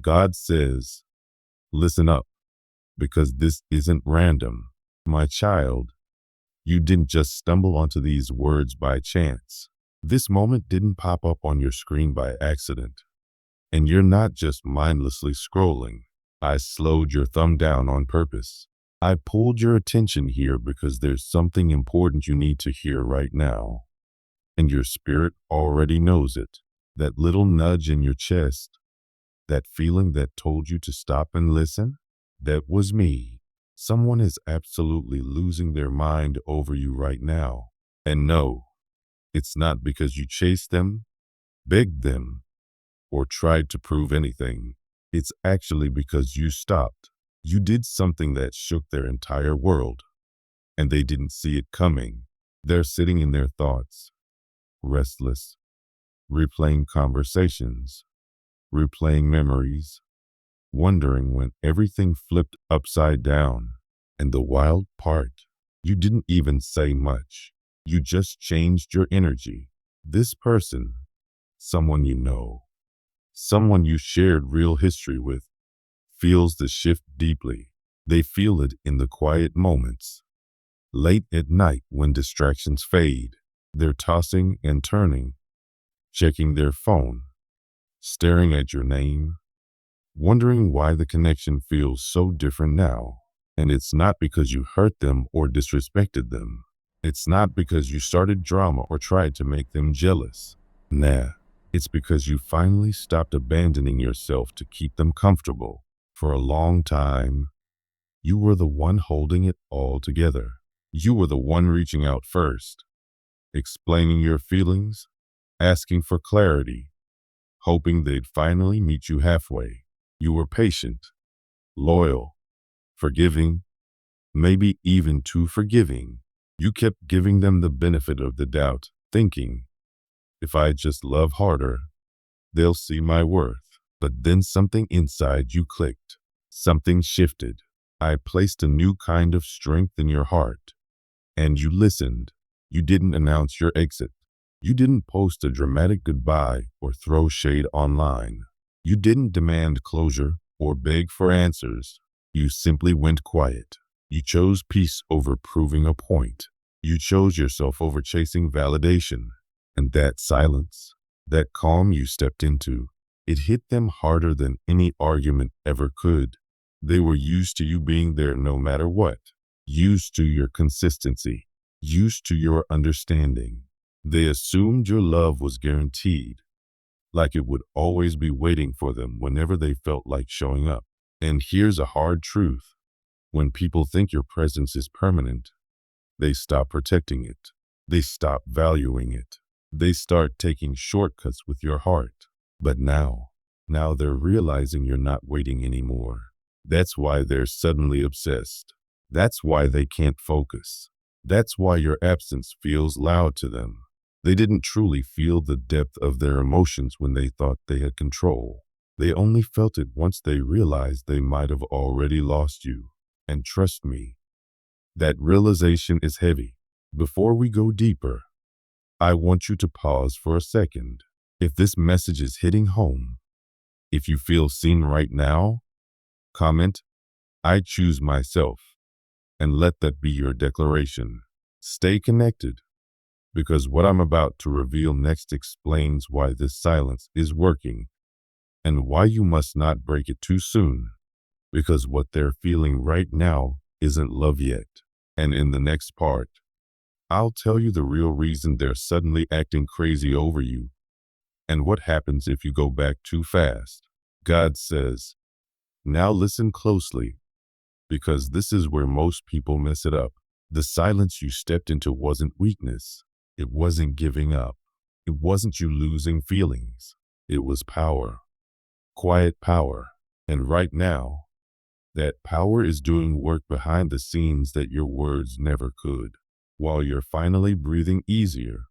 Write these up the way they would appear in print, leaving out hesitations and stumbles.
God says, listen up, because this isn't random. My child, you didn't just stumble onto these words by chance. This moment didn't pop up on your screen by accident. And you're not just mindlessly scrolling. I slowed your thumb down on purpose. I pulled your attention here because there's something important you need to hear right now. And your spirit already knows it. That little nudge in your chest, that feeling that told you to stop and listen, that was me. Someone is absolutely losing their mind over you right now. And no, it's not because you chased them, begged them, or tried to prove anything. It's actually because you stopped. You did something that shook their entire world, and they didn't see it coming. They're sitting in their thoughts, restless, replaying conversations, replaying memories, wondering when everything flipped upside down. And the wild part, you didn't even say much. You just changed your energy. This person, someone you know, someone you shared real history with, feels the shift deeply. They feel it in the quiet moments. Late at night when distractions fade, they're tossing and turning, checking their phone, staring at your name, wondering why the connection feels so different now. And it's not because you hurt them or disrespected them. It's not because you started drama or tried to make them jealous. Nah, it's because you finally stopped abandoning yourself to keep them comfortable. For a long time, you were the one holding it all together. You were the one reaching out first, explaining your feelings, asking for clarity, hoping they'd finally meet you halfway. You were patient, loyal, forgiving, maybe even too forgiving. You kept giving them the benefit of the doubt, thinking, if I just love harder, they'll see my worth. But then something inside you clicked. Something shifted. I placed a new kind of strength in your heart. And you listened. You didn't announce your exit. You didn't post a dramatic goodbye or throw shade online. You didn't demand closure or beg for answers. You simply went quiet. You chose peace over proving a point. You chose yourself over chasing validation. And that silence, that calm you stepped into, it hit them harder than any argument ever could. They were used to you being there no matter what, used to your consistency, used to your understanding. They assumed your love was guaranteed, like it would always be waiting for them whenever they felt like showing up. And here's a hard truth. When people think your presence is permanent, they stop protecting it. They stop valuing it. They start taking shortcuts with your heart. But now they're realizing you're not waiting anymore. That's why they're suddenly obsessed. That's why they can't focus. That's why your absence feels loud to them. They didn't truly feel the depth of their emotions when they thought they had control. They only felt it once they realized they might have already lost you. And trust me, that realization is heavy. Before we go deeper, I want you to pause for a second. If this message is hitting home, if you feel seen right now, comment, I choose myself, and let that be your declaration. Stay connected, because what I'm about to reveal next explains why this silence is working, and why you must not break it too soon, because what they're feeling right now isn't love yet. And in the next part, I'll tell you the real reason they're suddenly acting crazy over you, and what happens if you go back too fast. God says, now listen closely, because this is where most people mess it up. The silence you stepped into wasn't weakness. It wasn't giving up. It wasn't you losing feelings. It was power. Quiet power. And right now, that power is doing work behind the scenes that your words never could. While you're finally breathing easier,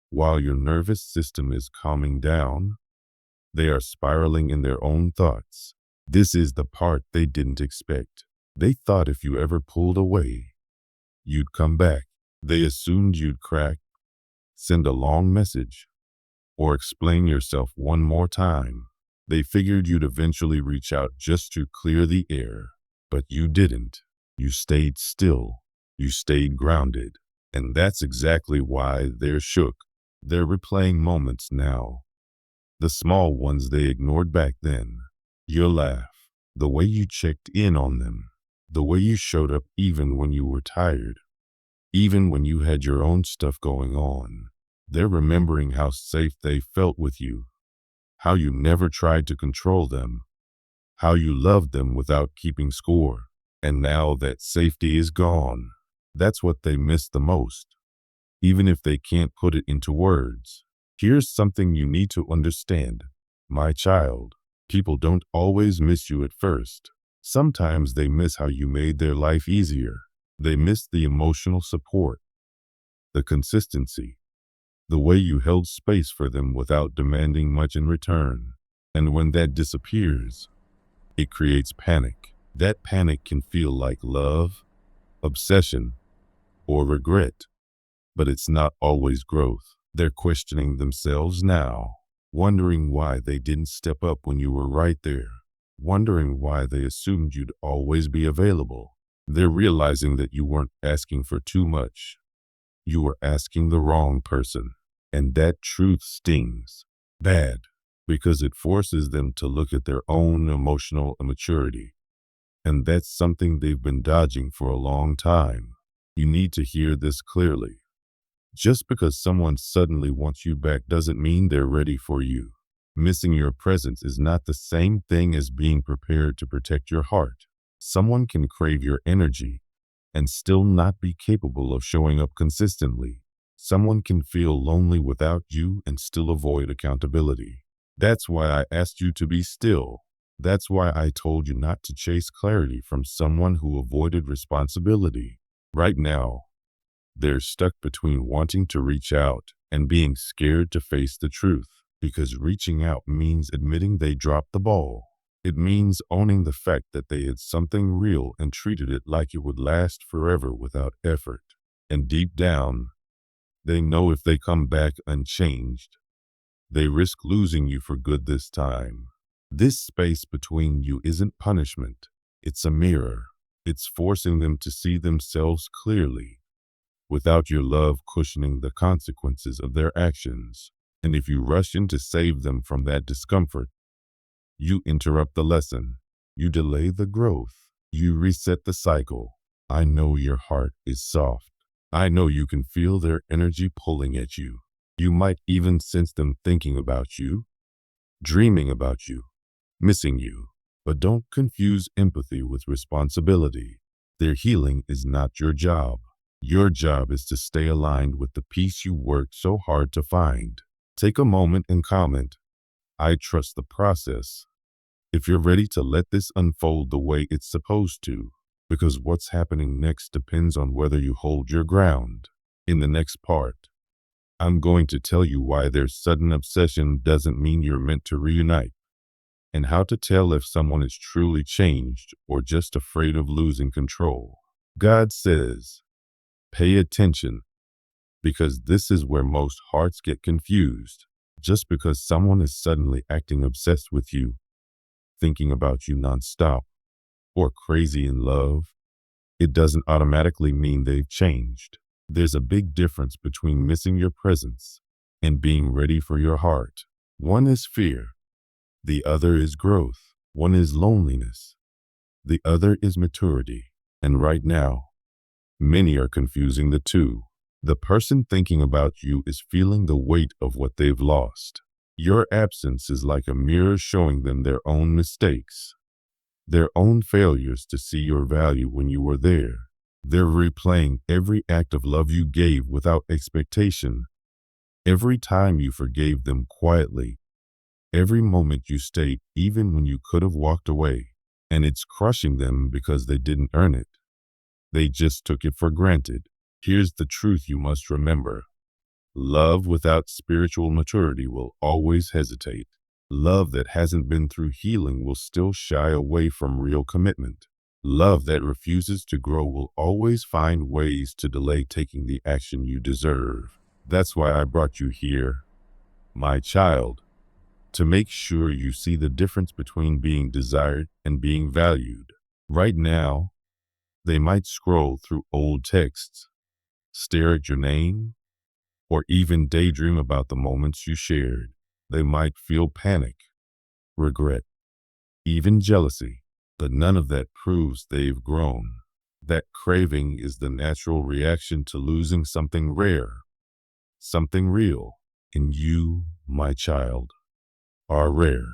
while your nervous system is calming down, they are spiraling in their own thoughts. This is the part they didn't expect. They thought if you ever pulled away, you'd come back. They assumed you'd crack, send a long message, or explain yourself one more time. They figured you'd eventually reach out just to clear the air, but you didn't. You stayed still. You stayed grounded. And that's exactly why they're shook. They're replaying moments now. The small ones they ignored back then. Your laugh. The way you checked in on them. The way you showed up even when you were tired. Even when you had your own stuff going on. They're remembering how safe they felt with you. How you never tried to control them. How you loved them without keeping score. And now that safety is gone, that's what they miss the most. Even if they can't put it into words. Here's something you need to understand. My child, people don't always miss you at first. Sometimes they miss how you made their life easier. They miss the emotional support, the consistency, the way you held space for them without demanding much in return. And when that disappears, it creates panic. That panic can feel like love, obsession, or regret. But it's not always growth. They're questioning themselves now, wondering why they didn't step up when you were right there, wondering why they assumed you'd always be available. They're realizing that you weren't asking for too much. You were asking the wrong person. And that truth stings bad because it forces them to look at their own emotional immaturity. And that's something they've been dodging for a long time. You need to hear this clearly. Just because someone suddenly wants you back doesn't mean they're ready for you. Missing your presence is not the same thing as being prepared to protect your heart. Someone can crave your energy and still not be capable of showing up consistently. Someone can feel lonely without you and still avoid accountability. That's why I asked you to be still. That's why I told you not to chase clarity from someone who avoided responsibility. Right now, they're stuck between wanting to reach out and being scared to face the truth, because reaching out means admitting they dropped the ball. It means owning the fact that they had something real and treated it like it would last forever without effort. And deep down, they know if they come back unchanged, they risk losing you for good this time. This space between you isn't punishment. It's a mirror. It's forcing them to see themselves clearly, without your love cushioning the consequences of their actions. And if you rush in to save them from that discomfort, you interrupt the lesson. You delay the growth. You reset the cycle. I know your heart is soft. I know you can feel their energy pulling at you. You might even sense them thinking about you, dreaming about you, missing you. But don't confuse empathy with responsibility. Their healing is not your job. Your job is to stay aligned with the peace you worked so hard to find. Take a moment and comment, I trust the process. If you're ready to let this unfold the way it's supposed to, because what's happening next depends on whether you hold your ground. In the next part, I'm going to tell you why their sudden obsession doesn't mean you're meant to reunite, and how to tell if someone is truly changed or just afraid of losing control. God says, pay attention, because this is where most hearts get confused. Just because someone is suddenly acting obsessed with you, thinking about you nonstop, or crazy in love, it doesn't automatically mean they've changed. There's a big difference between missing your presence and being ready for your heart. One is fear. The other is growth. One is loneliness. The other is maturity. And right now, many are confusing the two. The person thinking about you is feeling the weight of what they've lost. Your absence is like a mirror showing them their own mistakes, their own failures to see your value when you were there. They're replaying every act of love you gave without expectation, every time you forgave them quietly, every moment you stayed even when you could have walked away. And it's crushing them because they didn't earn it. They just took it for granted. Here's the truth you must remember. Love without spiritual maturity will always hesitate. Love that hasn't been through healing will still shy away from real commitment. Love that refuses to grow will always find ways to delay taking the action you deserve. That's why I brought you here, my child. to make sure you see the difference between being desired and being valued. Right now, they might scroll through old texts, stare at your name, or even daydream about the moments you shared. They might feel panic, regret, even jealousy, but none of that proves they've grown. That craving is the natural reaction to losing something rare, something real. And you, my child, are rare.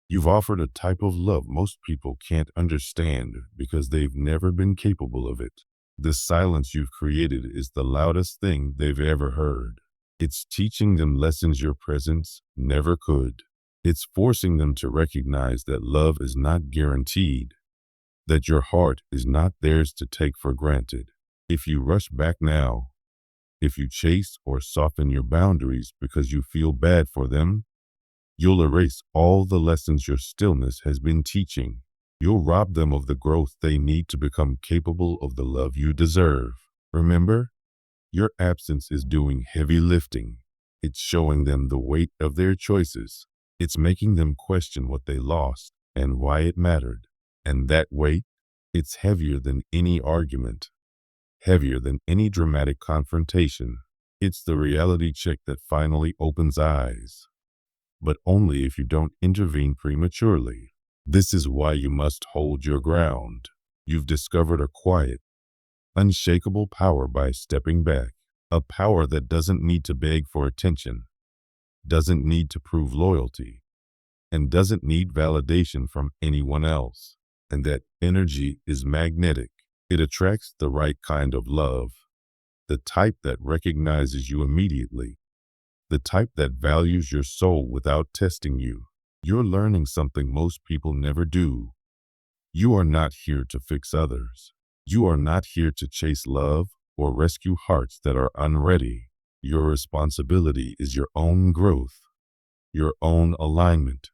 You've offered a type of love most people can't understand because they've never been capable of it. The silence you've created is the loudest thing they've ever heard. It's teaching them lessons your presence never could. It's forcing them to recognize that love is not guaranteed, that your heart is not theirs to take for granted. If you rush back now, if you chase or soften your boundaries because you feel bad for them, you'll erase all the lessons your stillness has been teaching. You'll rob them of the growth they need to become capable of the love you deserve. Remember, your absence is doing heavy lifting. It's showing them the weight of their choices. It's making them question what they lost and why it mattered. And that weight, it's heavier than any argument, heavier than any dramatic confrontation. It's the reality check that finally opens eyes, but only if you don't intervene prematurely. This is why you must hold your ground. You've discovered a quiet, unshakable power by stepping back, a power that doesn't need to beg for attention, doesn't need to prove loyalty, and doesn't need validation from anyone else. And that energy is magnetic. It attracts the right kind of love, the type that recognizes you immediately, the type that values your soul without testing you. You're learning something most people never do. You are not here to fix others. You are not here to chase love or rescue hearts that are unready. Your responsibility is your own growth, your own alignment,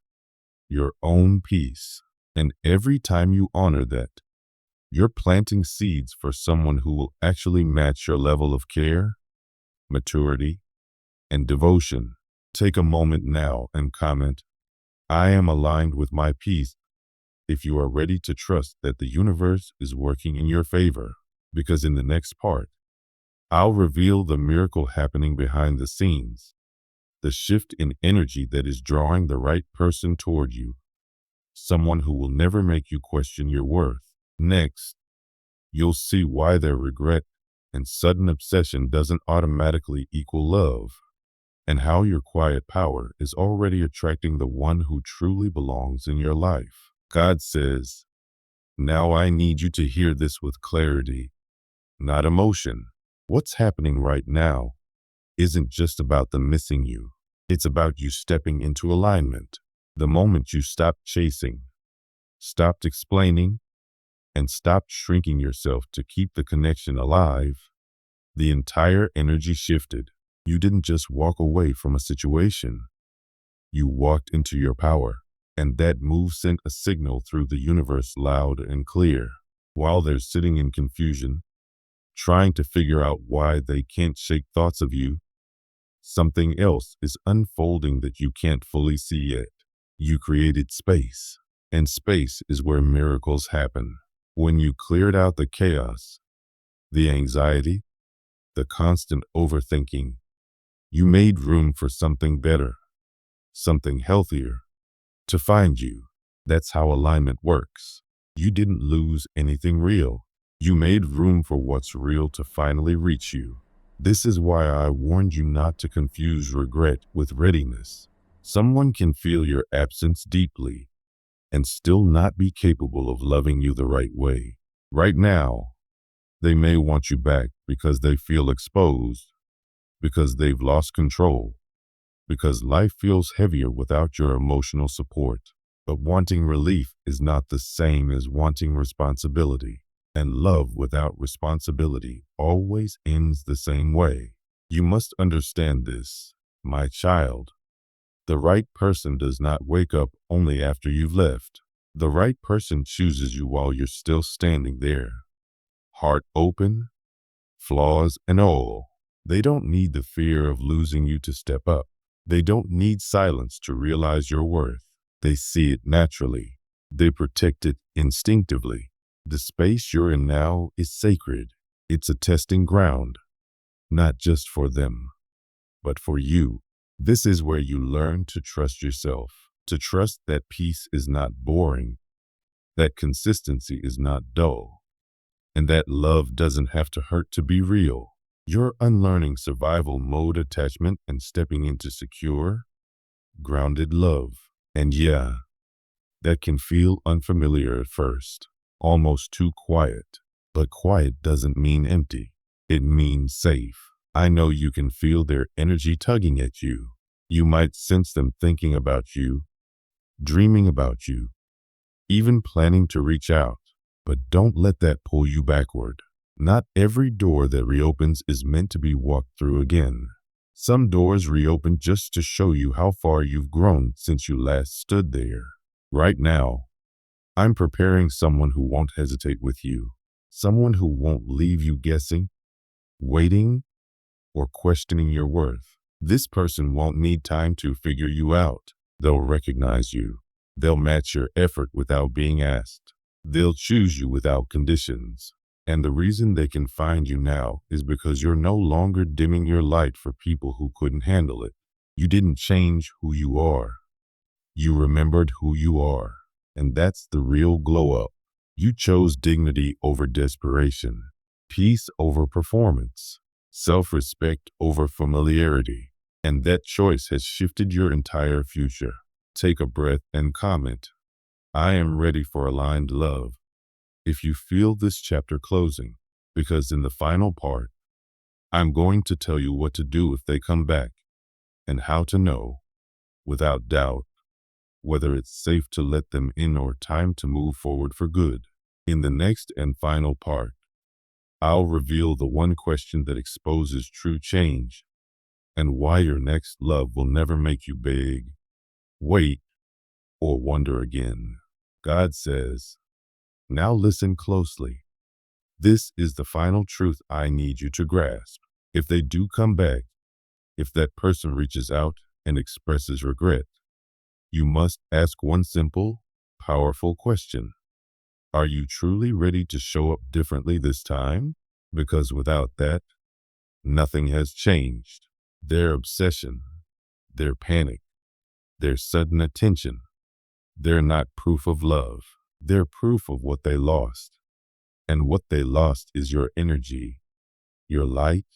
your own peace. And every time you honor that, you're planting seeds for someone who will actually match your level of care, maturity, and devotion. Take a moment now and comment, "I am aligned with my peace," if you are ready to trust that the universe is working in your favor. Because in the next part, I'll reveal the miracle happening behind the scenes, the shift in energy that is drawing the right person toward you, someone who will never make you question your worth. Next, you'll see why their regret and sudden obsession doesn't automatically equal love, and how your quiet power is already attracting the one who truly belongs in your life. God says, "Now I need you to hear this with clarity, not emotion. What's happening right now isn't just about them missing you. It's about you stepping into alignment. The moment you stopped chasing, stopped explaining, and stopped shrinking yourself to keep the connection alive, the entire energy shifted. You didn't just walk away from a situation. You walked into your power, and that move sent a signal through the universe loud and clear. While they're sitting in confusion, trying to figure out why they can't shake thoughts of you, something else is unfolding that you can't fully see yet. You created space, and space is where miracles happen. When you cleared out the chaos, the anxiety, the constant overthinking, you made room for something better, something healthier, to find you. That's how alignment works. You didn't lose anything real. You made room for what's real to finally reach you. This is why I warned you not to confuse regret with readiness. Someone can feel your absence deeply and still not be capable of loving you the right way. Right now, they may want you back because they feel exposed, because they've lost control, because life feels heavier without your emotional support. But wanting relief is not the same as wanting responsibility. And love without responsibility always ends the same way. You must understand this, my child. The right person does not wake up only after you've left. The right person chooses you while you're still standing there, heart open, flaws and all. They don't need the fear of losing you to step up. They don't need silence to realize your worth. They see it naturally. They protect it instinctively. The space you're in now is sacred. It's a testing ground, not just for them, but for you. This is where you learn to trust yourself, to trust that peace is not boring, that consistency is not dull, and that love doesn't have to hurt to be real. You're unlearning survival mode attachment and stepping into secure, grounded love. And yeah, that can feel unfamiliar at first, almost too quiet. But quiet doesn't mean empty. It means safe. I know you can feel their energy tugging at you. You might sense them thinking about you, dreaming about you, even planning to reach out. But don't let that pull you backward. Not every door that reopens is meant to be walked through again. Some doors reopen just to show you how far you've grown since you last stood there. Right now, I'm preparing someone who won't hesitate with you. Someone who won't leave you guessing, waiting, or questioning your worth. This person won't need time to figure you out. They'll recognize you. They'll match your effort without being asked. They'll choose you without conditions. And the reason they can find you now is because you're no longer dimming your light for people who couldn't handle it. You didn't change who you are. You remembered who you are. And that's the real glow up. You chose dignity over desperation, peace over performance, self-respect over familiarity. And that choice has shifted your entire future. Take a breath and comment, I am ready for aligned love. If you feel this chapter closing, because in the final part, I'm going to tell you what to do if they come back and how to know, without doubt, whether it's safe to let them in or time to move forward for good. In the next and final part, I'll reveal the one question that exposes true change and why your next love will never make you beg, wait, or wonder again. God says, now listen closely. This is the final truth I need you to grasp. If they do come back, if that person reaches out and expresses regret, you must ask one simple, powerful question. Are you truly ready to show up differently this time? Because without that, nothing has changed. Their obsession, their panic, their sudden attention, they're not proof of love. They're proof of what they lost. And what they lost is your energy, your light,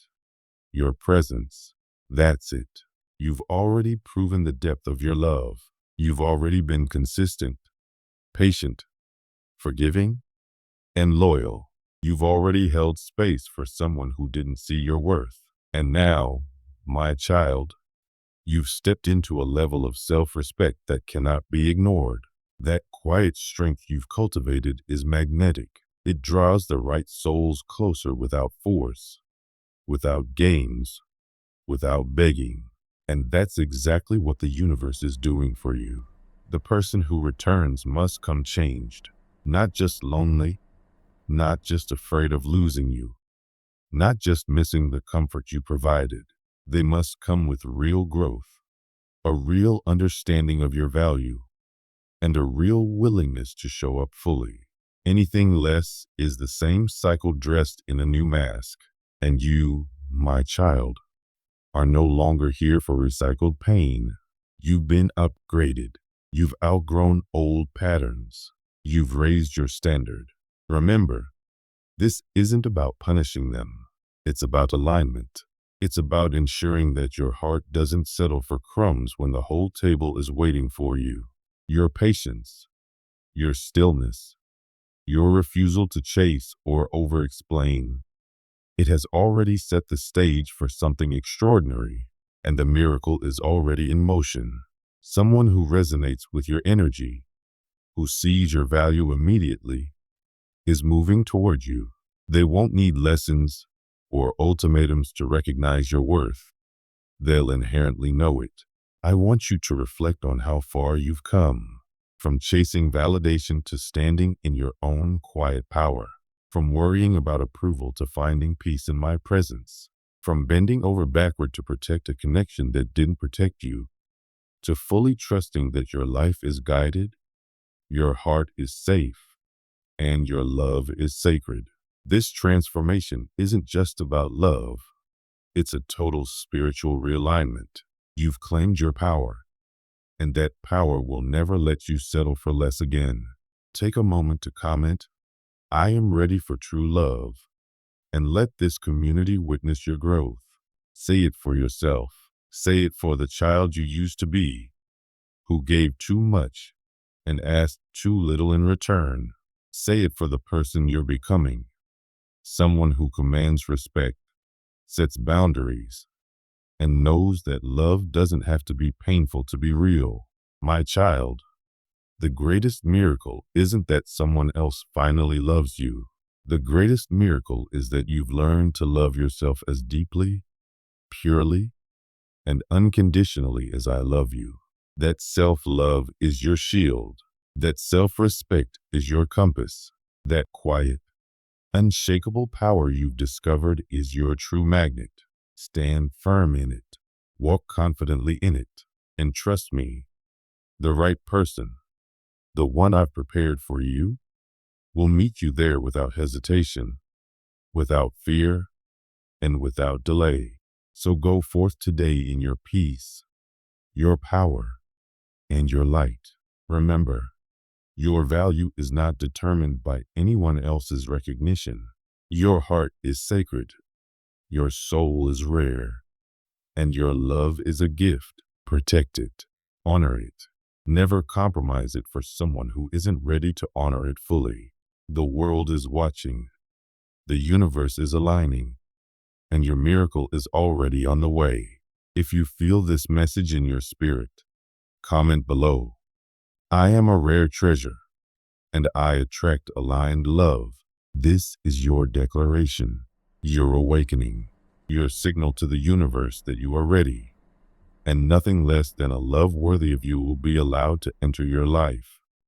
your presence. That's it. You've already proven the depth of your love. You've already been consistent, patient, forgiving, and loyal. You've already held space for someone who didn't see your worth. And now, my child, you've stepped into a level of self-respect that cannot be ignored. That quiet strength you've cultivated is magnetic. It draws the right souls closer without force, without games, without begging. And that's exactly what the universe is doing for you. The person who returns must come changed, not just lonely, not just afraid of losing you, not just missing the comfort you provided. They must come with real growth, a real understanding of your value, and a real willingness to show up fully. Anything less is the same cycle dressed in a new mask. And you, my child, are no longer here for recycled pain. You've been upgraded. You've outgrown old patterns. You've raised your standard. Remember, this isn't about punishing them. It's about alignment. It's about ensuring that your heart doesn't settle for crumbs when the whole table is waiting for you. Your patience, your stillness, your refusal to chase or over-explain, it has already set the stage for something extraordinary, and the miracle is already in motion. Someone who resonates with your energy, who sees your value immediately, is moving toward you. They won't need lessons or ultimatums to recognize your worth. They'll inherently know it. I want you to reflect on how far you've come, from chasing validation to standing in your own quiet power, from worrying about approval to finding peace in my presence. From bending over backward to protect a connection that didn't protect you, to fully trusting that your life is guided, your heart is safe, and your love is sacred. This transformation isn't just about love. It's a total spiritual realignment. You've claimed your power, and that power will never let you settle for less again. Take a moment to comment, "I am ready for true love," and let this community witness your growth. Say it for yourself. Say it for the child you used to be, who gave too much and asked too little in return. Say it for the person you're becoming, someone who commands respect, sets boundaries, and knows that love doesn't have to be painful to be real. My child, the greatest miracle isn't that someone else finally loves you. The greatest miracle is that you've learned to love yourself as deeply, purely, and unconditionally as I love you. That self-love is your shield. That self-respect is your compass. That quiet, unshakable power you've discovered is your true magnet. Stand firm in it. Walk confidently in it. And trust me, the right person, the one I've prepared for you, will meet you there without hesitation, without fear, and without delay. So go forth today in your peace, your power, and your light. Remember, your value is not determined by anyone else's recognition. Your heart is sacred, your soul is rare, and your love is a gift. Protect it, honor it. Never compromise it for someone who isn't ready to honor it fully. The world is watching, the universe is aligning, and your miracle is already on the way. If you feel this message in your spirit, comment below. I am a rare treasure, and I attract aligned love. This is your declaration, your awakening, your signal to the universe that you are ready, and nothing less than a love worthy of you will be allowed to enter your life.